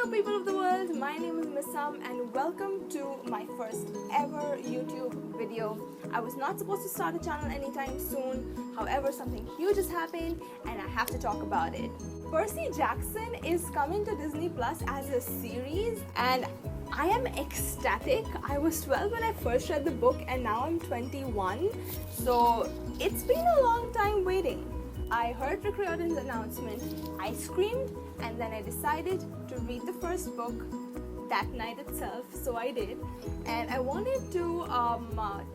Hello people of the world, my name is Missam and welcome to my first ever YouTube video. I was not supposed to start a channel anytime soon, however something huge has happened and I have to talk about it. Percy Jackson is coming to Disney Plus as a series and I am ecstatic. I was 12 when I first read the book and now I'm 21, so it's been a long time waiting. I heard Riordan's announcement, I screamed, and then I decided to read the first book that night itself, so I did. And I wanted to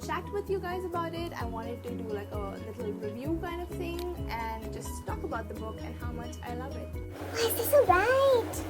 chat with you guys about it. I wanted to do like a little review kind of thing and just talk about the book and how much I love it. Why is this so bright?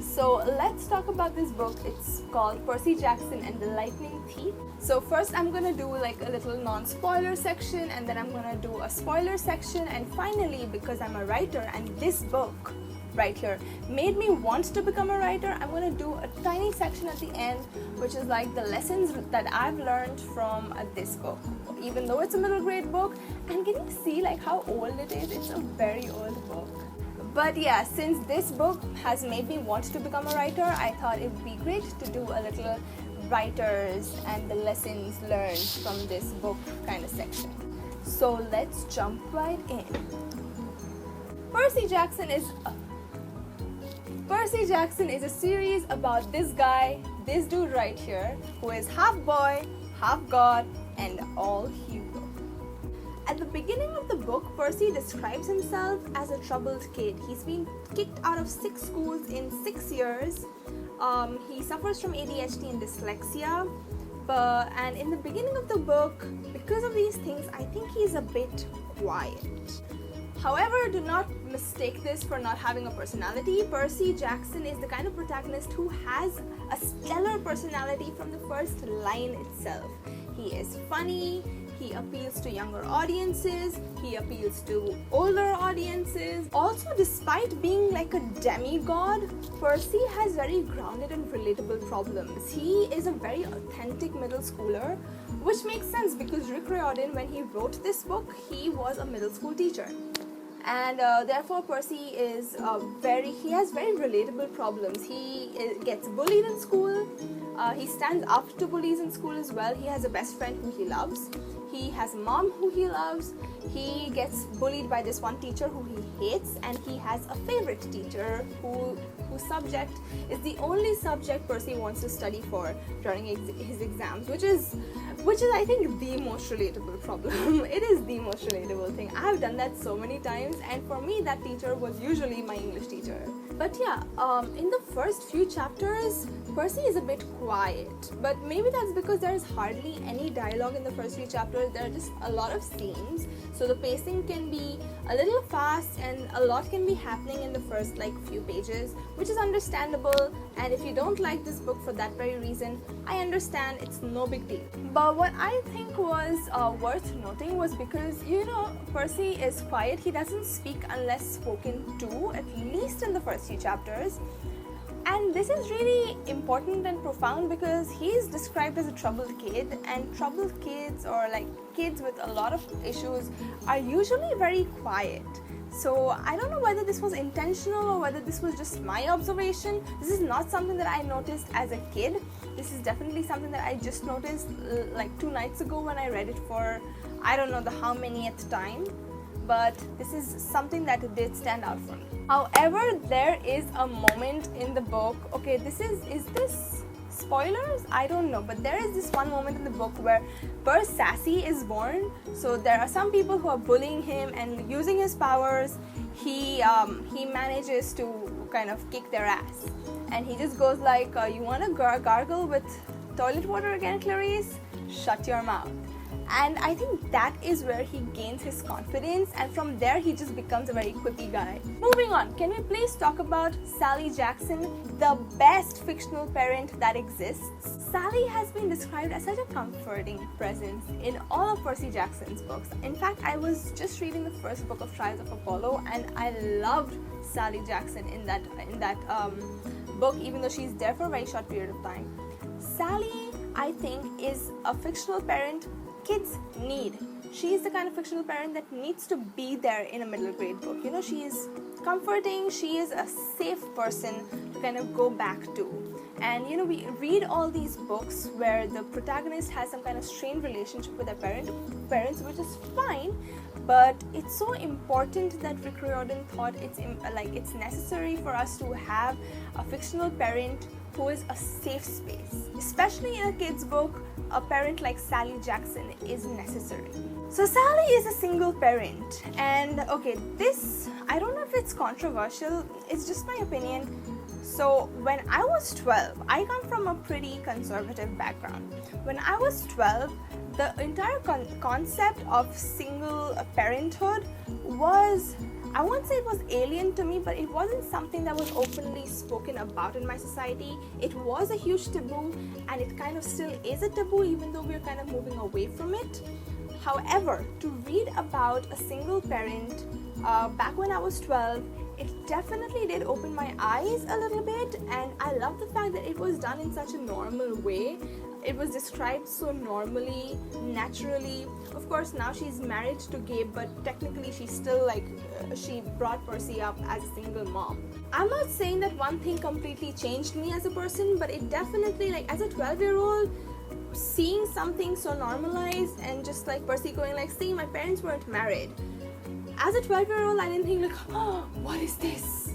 So let's talk about this book. It's called Percy Jackson and the Lightning Thief. So first I'm gonna do like a little non-spoiler section, and then I'm gonna do a spoiler section, and finally, because I'm a writer and this book right here made me want to become a writer, I'm gonna do a tiny section at the end which is like the lessons that I've learned from this book. Even though it's a middle grade book, and can you see like how old it is? It's a very old book. But yeah, since this book has made me want to become a writer, I thought it would be great to do a little writers and the lessons learned from this book kind of section. So let's jump right in. Percy Jackson is a series about this guy, this dude right here, who is half boy, half god, and all hero. At the beginning of the book, Percy describes himself as a troubled kid. He's been kicked out of 6 schools in 6 years. He suffers from ADHD and dyslexia. And in the beginning of the book, because of these things, I think he's a bit quiet. However, do not mistake this for not having a personality. Percy Jackson is the kind of protagonist who has a stellar personality from the first line itself. He is funny. He appeals to younger audiences, he appeals to older audiences. Also, despite being like a demigod, Percy has very grounded and relatable problems. He is a very authentic middle schooler, which makes sense because Riordan, when he wrote this book, he was a middle school teacher. And therefore Percy is he has very relatable problems. He gets bullied in school, he stands up to bullies in school as well. He has a best friend who he loves. He has a mom who he loves. He gets bullied by this one teacher who he hates, and he has a favorite teacher whose subject is the only subject Percy wants to study for during his exams, which is I think the most relatable problem. It is the most relatable thing. I've done that so many times, and for me that teacher was usually my English teacher. But yeah, in the first few chapters, Percy is a bit quiet, but maybe that's because there is hardly any dialogue in the first few chapters. There are just a lot of scenes, so the pacing can be a little fast and a lot can be happening in the first like few pages, which is understandable. And if you don't like this book for that very reason, I understand, it's no big deal. But what I think was worth noting was because, you know, Percy is quiet. He doesn't speak unless spoken to, at least in the first few chapters. And this is really important and profound because he is described as a troubled kid, and troubled kids, or like kids with a lot of issues, are usually very quiet. So I don't know whether this was intentional or whether this was just my observation. This is not something that I noticed as a kid. This is definitely something that I just noticed like 2 nights ago when I read it for I don't know the how many at the time. But this is something that did stand out for me. However, there is a moment in the book, okay, is this spoilers? I don't know, but there is this one moment in the book where Sassy is born. So there are some people who are bullying him, and using his powers, he manages to kind of kick their ass. And he just goes like, you want to gargle with toilet water again, Clarice? Shut your mouth. And I think that is where he gains his confidence, and from there he just becomes a very quippy guy. Moving on, can we please talk about Sally Jackson, the best fictional parent that exists? Sally has been described as such a comforting presence in all of Percy Jackson's books. In fact, I was just reading the first book of Trials of Apollo, and I loved Sally Jackson in that book, even though she's there for a very short period of time. Sally, I think, is a fictional parent kids need. She is the kind of fictional parent that needs to be there in a middle grade book. You know, she is comforting. She is a safe person to kind of go back to. And we read all these books where the protagonist has some kind of strained relationship with their parents, which is fine, but it's so important that Rick Riordan thought it's necessary for us to have a fictional parent who is a safe space. Especially in a kid's book, a parent like Sally Jackson is necessary. So Sally is a single parent, and okay, this, I don't know if it's controversial, it's just my opinion. So when I was 12, I come from a pretty conservative background. When I was 12, the entire concept of single parenthood was, I won't say it was alien to me, but it wasn't something that was openly spoken about in my society. It was a huge taboo, and it kind of still is a taboo, even though we're kind of moving away from it. However, to read about a single parent back when I was 12, it definitely did open my eyes a little bit, and I love the fact that it was done in such a normal way. It was described so normally, naturally. Of course, now she's married to Gabe, but technically she's still she brought Percy up as a single mom. I'm not saying that one thing completely changed me as a person, but it definitely, as a 12-year-old, seeing something so normalized and just Percy going see, my parents weren't married. As a 12-year-old, I didn't think oh, what is this?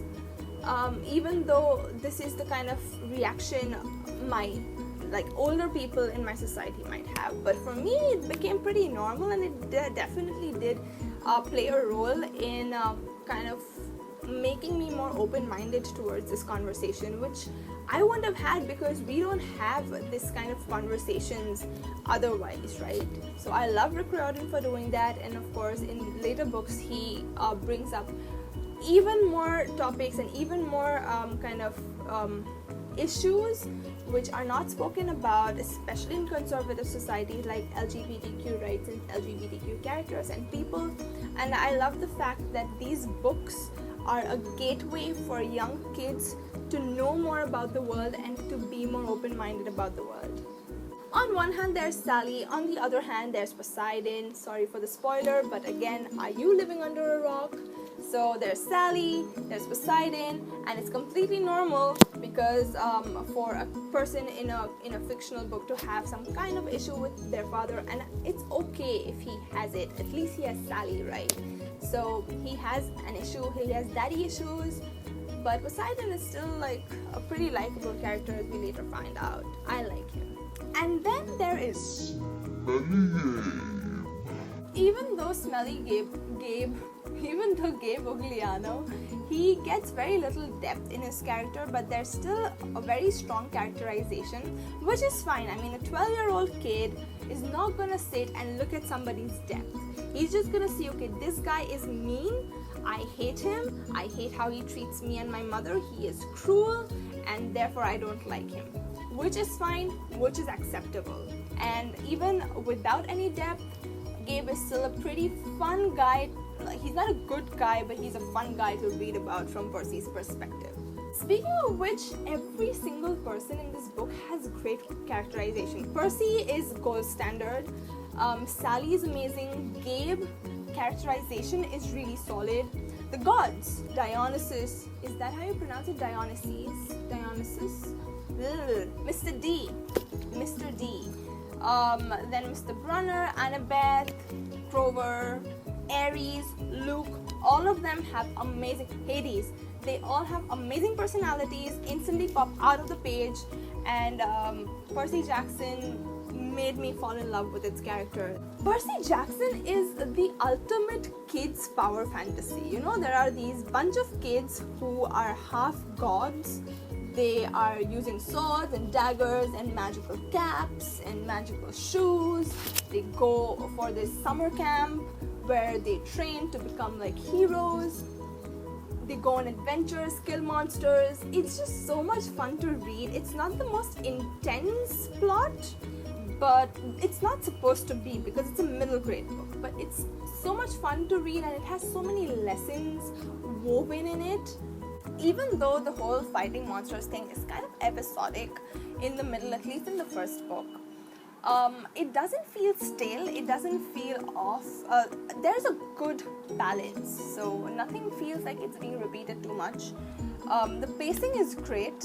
Even though this is the kind of reaction my older people in my society might have, but for me it became pretty normal, and it definitely did play a role in kind of making me more open-minded towards this conversation, which I wouldn't have had because we don't have this kind of conversations otherwise, right? So I love Rick Riordan for doing that, and of course in later books he brings up even more topics and even more issues which are not spoken about, especially in conservative societies, like LGBTQ rights and LGBTQ characters and people. And I love the fact that these books are a gateway for young kids to know more about the world and to be more open-minded about the world. On one hand, there's Sally. On the other hand, there's Poseidon. Sorry for the spoiler, but again, are you living under a rock? So there's Sally, there's Poseidon, and it's completely normal because for a person in a fictional book to have some kind of issue with their father, and it's okay if he has it. At least he has Sally, right? So he has an issue, he has daddy issues, but Poseidon is still a pretty likable character, as we later find out. I like him. And then there is even though Gabe Ugliano, he gets very little depth in his character, but there's still a very strong characterization, which is fine. I mean, a 12-year-old kid is not gonna sit and look at somebody's depth. He's just gonna see, okay, this guy is mean, I hate him, I hate how he treats me and my mother, he is cruel, and therefore I don't like him. Which is fine, which is acceptable. And even without any depth, Gabe is still a pretty fun guy. He's not a good guy, but he's a fun guy to read about from Percy's perspective. Speaking of which, every single person in this book has great characterization. Percy is gold standard. Sally is amazing. Gabe, characterization is really solid. The gods, Dionysus, is that how you pronounce it? Dionysus? Mr. D. Then Mr. Brunner, Annabeth, Grover, Ares, Luke, all of them have amazing, Hades, they all have amazing personalities, instantly pop out of the page, and Percy Jackson made me fall in love with its character. Percy Jackson is the ultimate kids power fantasy. There are these bunch of kids who are half gods. They are using swords and daggers and magical caps and magical shoes. They go for this summer camp where they train to become heroes. They go on adventures, kill monsters. It's just so much fun to read. It's not the most intense plot, but it's not supposed to be because it's a middle grade book. But it's so much fun to read, and it has so many lessons woven in it. Even though the whole fighting monsters thing is kind of episodic in the middle, at least in the first book, It doesn't feel stale, it doesn't feel off. There's a good balance, so nothing feels like it's being repeated too much. The pacing is great.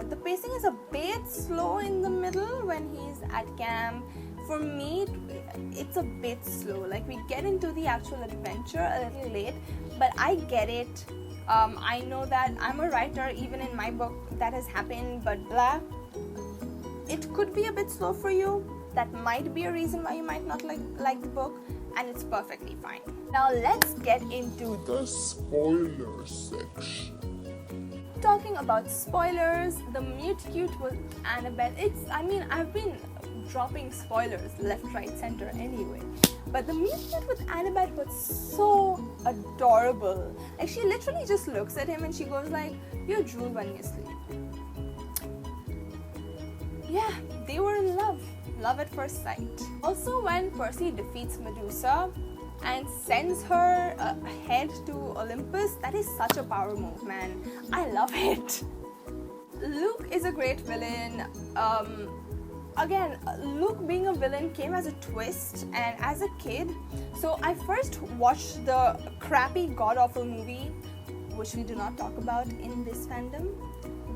The pacing is a bit slow in the middle when he's at camp. For me, it's a bit slow. Like, we get into the actual adventure a little late, but I get it. I know that I'm a writer, even in my book that has happened, but blah. It could be a bit slow for you. That might be a reason why you might not like the book, and it's perfectly fine. Now let's get into the spoiler section. Talking about spoilers, the mute cute with Annabeth. I've been dropping spoilers left, right, center anyway. But the mute cute with Annabeth was so adorable. Like, she literally just looks at him and she goes like, "You drool when you sleep." Yeah, they were in love. Love at first sight. Also, when Percy defeats Medusa and sends her ahead to Olympus, that is such a power move, man. I love it. Luke is a great villain. Again, Luke being a villain came as a twist and as a kid. So I first watched the crappy god-awful movie, which we do not talk about in this fandom.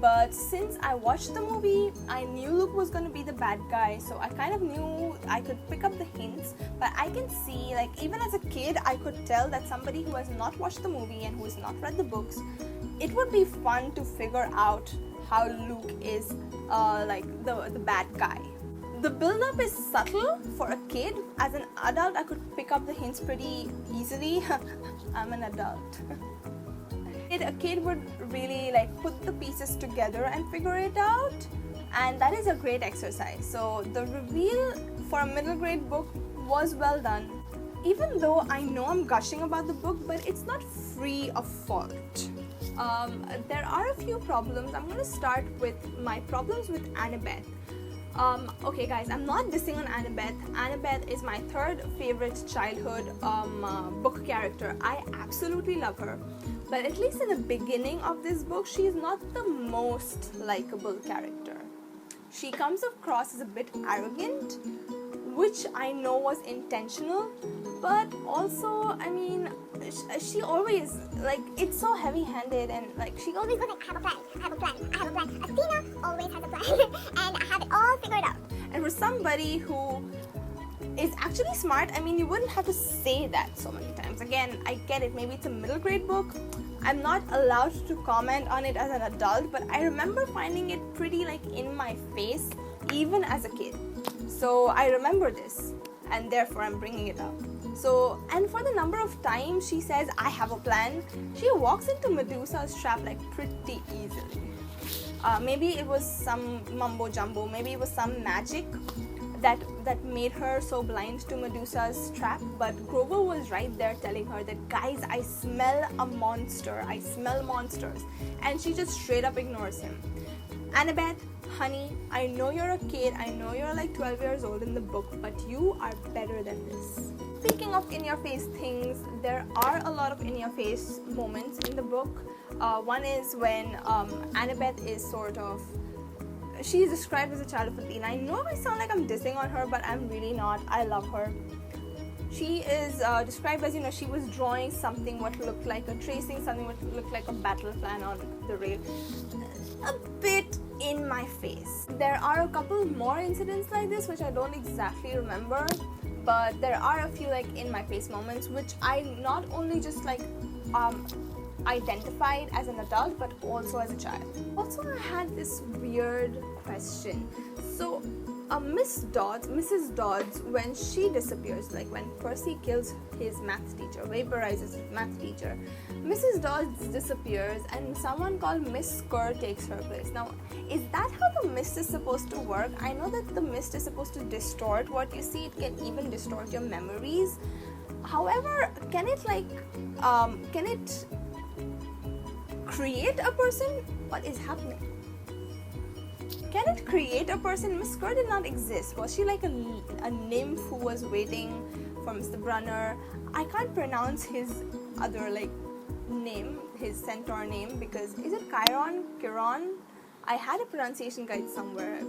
But since I watched the movie, I knew Luke was going to be the bad guy, so I kind of knew I could pick up the hints. But I can see, like, even as a kid, I could tell that somebody who has not watched the movie and who has not read the books, it would be fun to figure out how Luke is like the bad guy. The build-up is subtle for a kid. As an adult, I could pick up the hints pretty easily. I'm an adult. A kid would really like put the pieces together and figure it out, and that is a great exercise. So the reveal for a middle grade book was well done. Even though I know I'm gushing about the book, but it's not free of fault. There are a few problems. I'm going to start with my problems with Annabeth. Okay guys, I'm not dissing on Annabeth. Annabeth is my third favorite childhood book character. I absolutely love her. But at least in the beginning of this book, she is not the most likable character. She comes across as a bit arrogant, which I know was intentional, but also, she always, like, it's so heavy-handed, and like, she always goes like, I have a plan. Athena always has a plan, and I have it all figured out. And for somebody who is actually smart, you wouldn't have to say that so many times. Again, I get it, maybe it's a middle grade book. I'm not allowed to comment on it as an adult, but I remember finding it pretty like in my face, even as a kid. So I remember this, and therefore I'm bringing it up. So, and for the number of times she says, I have a plan, she walks into Medusa's trap like pretty easily. Maybe it was some mumbo jumbo, maybe it was some magic that made her so blind to Medusa's trap, but Grover was right there telling her that, guys, I smell a monster, I smell monsters, and she just straight up ignores him. Annabeth, honey, I know you're a kid, I know you're like 12 years old in the book, but you are better than this. Speaking of in-your-face things, there are a lot of in-your-face moments in the book. One is when Annabeth is she is described as a child of Athena. I know I sound like I'm dissing on her, but I'm really not. I love her. She is described as, she was drawing something what looked like tracing something what looked like a battle plan on the rail. A bit in my face. There are a couple more incidents like this which I don't exactly remember, but there are a few like in my face moments which I not only just like identified as an adult but also as a child. Also, I had this weird question. So Mrs. Dodds, when she disappears, like when Percy kills his math teacher, vaporizes his math teacher, Mrs. Dodds disappears and someone called Miss Kerr takes her place. Now, is that how the mist is supposed to work? I know that the mist is supposed to distort what you see. It can even distort your memories. However, can it create a person? What is happening? Can it create a person? Miss Kerr did not exist. Was she like a nymph who was waiting for Mr. Brunner? I can't pronounce his other name, his centaur name, because is it Chiron? I had a pronunciation guide somewhere.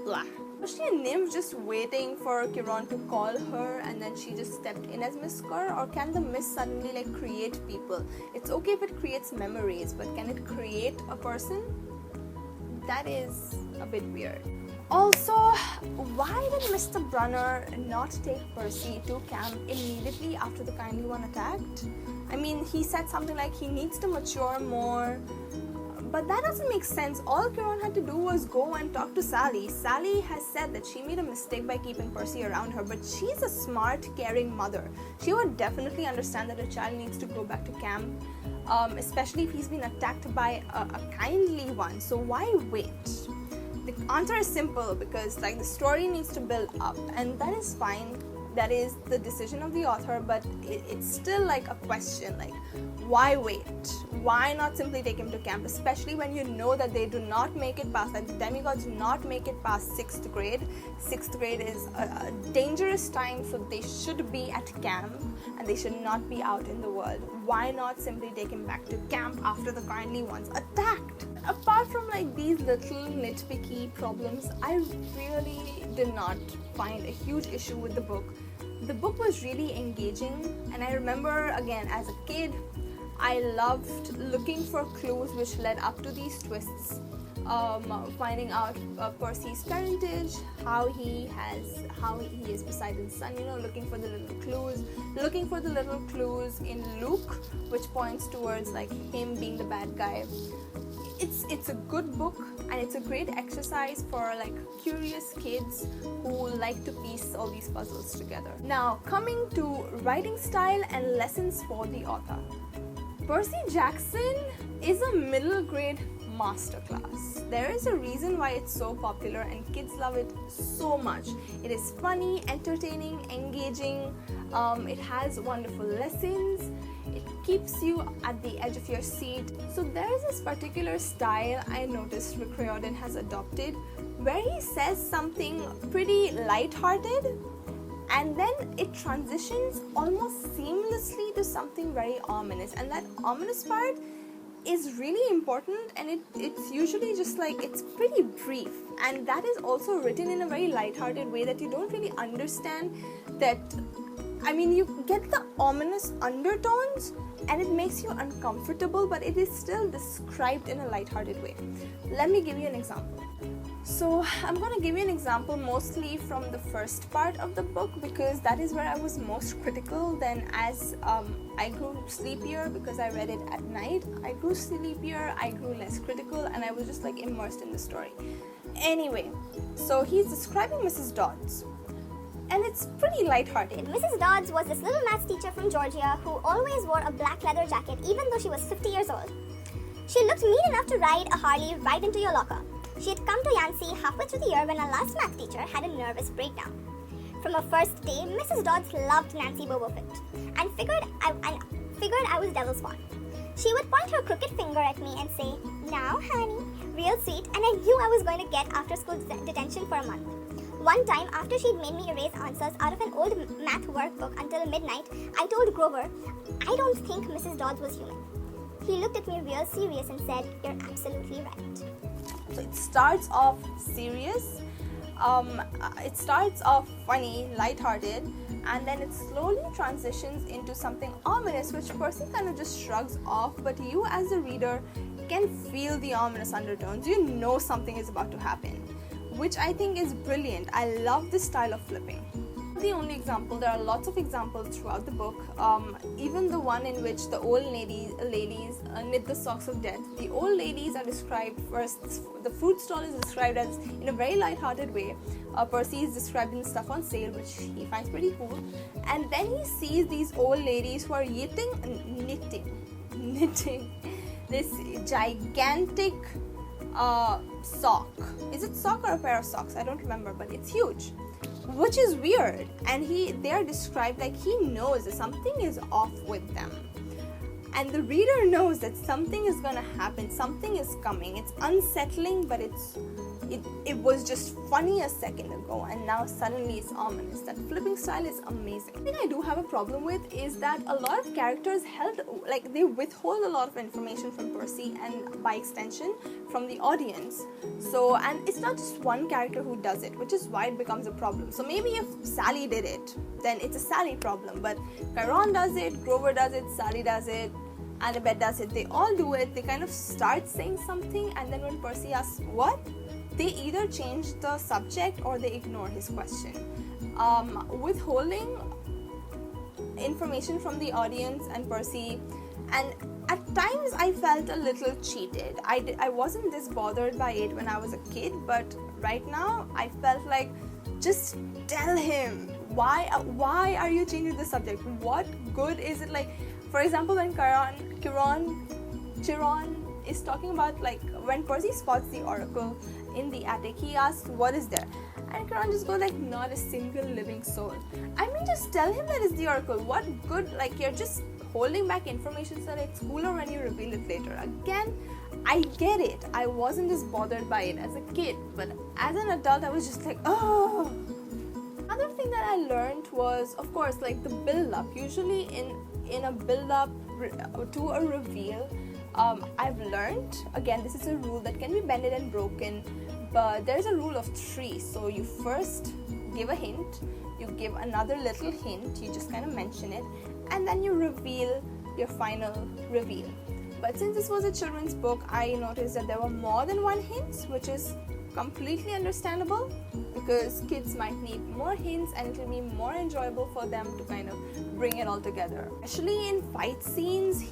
Blah. Was she a nymph just waiting for Chiron to call her and then she just stepped in as Miss Scar? Or can the mist suddenly like create people? It's okay if it creates memories, but can it create a person? That is a bit weird. Also, why did Mr. Brunner not take Percy to camp immediately after the Kindly One attacked? I mean, he said something like he needs to mature more, but that doesn't make sense. All Chiron had to do was go and talk to Sally. Sally has said that she made a mistake by keeping Percy around her, but she's a smart, caring mother. She would definitely understand that a child needs to go back to camp, especially if he's been attacked by a kindly one. So why wait? The answer is simple, because like the story needs to build up, and that is fine. That is the decision of the author, but it's still like a question, like why wait? Why not simply take him to camp, especially when you know that they do not make it past, like the demigods do not make it past 6th grade. 6th grade is a dangerous time, so they should be at camp and they should not be out in the world. Why not simply take him back to camp after the Kindly Ones attacked? Apart from like these little nitpicky problems, I really did not find a huge issue with the book. The book was really engaging, and I remember again as a kid I loved looking for clues which led up to these twists, finding out Percy's parentage, how he is Poseidon's son, looking for the little clues in Luke, which points towards like him being the bad guy. It's a good book, and it's a great exercise for like curious kids who like to piece all these puzzles together. Now, coming to writing style and lessons for the author. Percy Jackson is a middle grade masterclass. There is a reason why it's so popular and kids love it so much. It is funny, entertaining, engaging. It has wonderful lessons. It keeps you at the edge of your seat. So there is this particular style I noticed Riordan has adopted, where he says something pretty light-hearted, and then it transitions almost seamlessly to something very ominous, and that ominous part is really important, and it's usually just like, it's pretty brief, and that is also written in a very light-hearted way that you don't really understand that. I mean, you get the ominous undertones and it makes you uncomfortable, but it is still described in a light-hearted way. Let me give you an example. So I'm going to give you an example mostly from the first part of the book, because that is where I was most critical. Then as I grew sleepier, because I read it at night, I grew sleepier, I grew less critical, and I was just like immersed in the story. Anyway, so he's describing Mrs. Dodds, and it's pretty lighthearted. Mrs. Dodds was this little maths teacher from Georgia who always wore a black leather jacket even though she was 50 years old. She looked mean enough to ride a Harley right into your locker. She had come to Yancey halfway through the year when our last math teacher had a nervous breakdown. From her first day, Mrs. Dodds loved Nancy Bobofit and figured I was Devil's Spawn. She would point her crooked finger at me and say, "Now, honey," real sweet, and I knew I was going to get after-school detention for a month. One time, after she'd made me erase answers out of an old math workbook until midnight, I told Grover, "I don't think Mrs. Dodds was human." He looked at me real serious and said, "You're absolutely right." So it starts off serious, it starts off funny, lighthearted, and then it slowly transitions into something ominous, which Percy kind of just shrugs off, but you as a reader can feel the ominous undertones. You know something is about to happen, which I think is brilliant. I love this style of flipping. The only example, there are lots of examples throughout the book, even the one in which the old ladies knit the socks of death. The old ladies are described first, the fruit stall is described as in a very light-hearted way. Percy is describing stuff on sale, which he finds pretty cool, and then he sees these old ladies who are knitting this gigantic sock. Is it sock or a pair of socks? I don't remember, but it's huge, which is weird, and they are described like he knows that something is off with them, and the reader knows that something is going to happen, something is coming. It's unsettling, but it's it was just funny a second ago and now suddenly it's ominous. That flipping style is amazing. The thing I do have a problem with is that a lot of characters they withhold a lot of information from Percy and by extension from the audience. So, and it's not just one character who does it, which is why it becomes a problem. So maybe if Sally did it, then it's a Sally problem, but Chiron does it, Grover does it, Sally does it, Annabeth does it, they all do it. They kind of start saying something, and then when Percy asks what, they either change the subject or they ignore his question. Withholding information from the audience and Percy, and at times I felt a little cheated. I wasn't this bothered by it when I was a kid, but right now I felt like, just tell him why are you changing the subject? What good is it? Like, for example, when Chiron is talking about, like, when Percy spots the oracle in the attic, he asks, what is there? And Chiron just goes like, not a single living soul. I mean, just tell him that is the oracle. What good? Like, you're just holding back information so it's cooler when you reveal it later. Again, I get it. I wasn't this bothered by it as a kid, but as an adult, I was just like, oh. Another thing that I learned was, of course, like the build-up. Usually in a build-up to a reveal, I've learned, again, this is a rule that can be bended and broken, but there's a rule of 3. So you first give a hint, you give another little hint, you just kind of mention it, and then you reveal your final reveal. But since this was a children's book, I noticed that there were more than one hint, which is completely understandable because kids might need more hints and it will be more enjoyable for them to kind of bring it all together. Especially in fight scenes,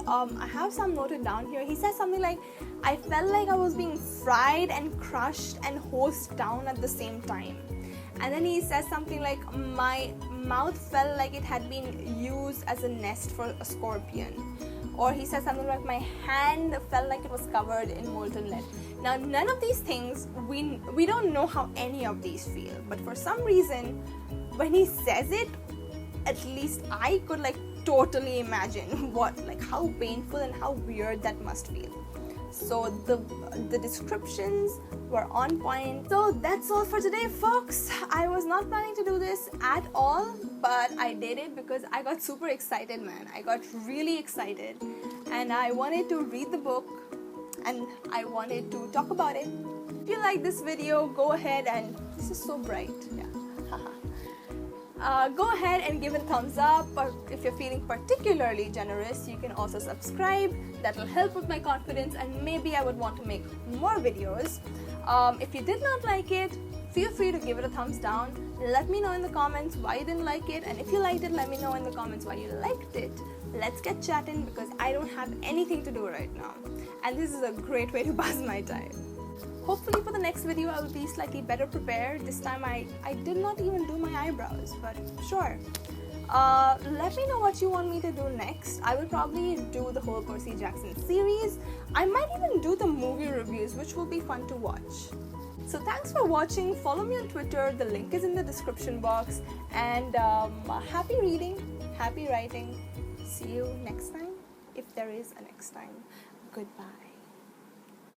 I have some noted down here. He says something like, I felt like I was being fried and crushed and hosed down at the same time. And then he says something like, my mouth felt like it had been used as a nest for a scorpion. Or he says something like, my hand felt like it was covered in molten lead. Now, none of these things, we don't know how any of these feel. But for some reason, when he says it, at least I could like totally imagine how painful and how weird that must feel. So the descriptions were on point. So that's all for today, folks. I was not planning to do this at all, but I did it because I got super excited, man. I got really excited and I wanted to read the book and I wanted to talk about it. If you like this video, go ahead and, this is so bright, yeah. Go ahead and give it a thumbs up, or if you're feeling particularly generous, you can also subscribe. That will help with my confidence and maybe I would want to make more videos. If you did not like it, feel free to give it a thumbs down. Let me know in the comments why you didn't like it, and if you liked it, let me know in the comments why you liked it. Let's get chatting because I don't have anything to do right now and this is a great way to pass my time. Hopefully for the next video I will be slightly better prepared. This time I did not even do my eyebrows, but sure. Let me know what you want me to do next. I will probably do the whole Percy Jackson series. I might even do the movie reviews, which will be fun to watch. So thanks for watching. Follow me on Twitter. The link is in the description box. And happy reading, happy writing. See you next time, if there is a next time. Goodbye.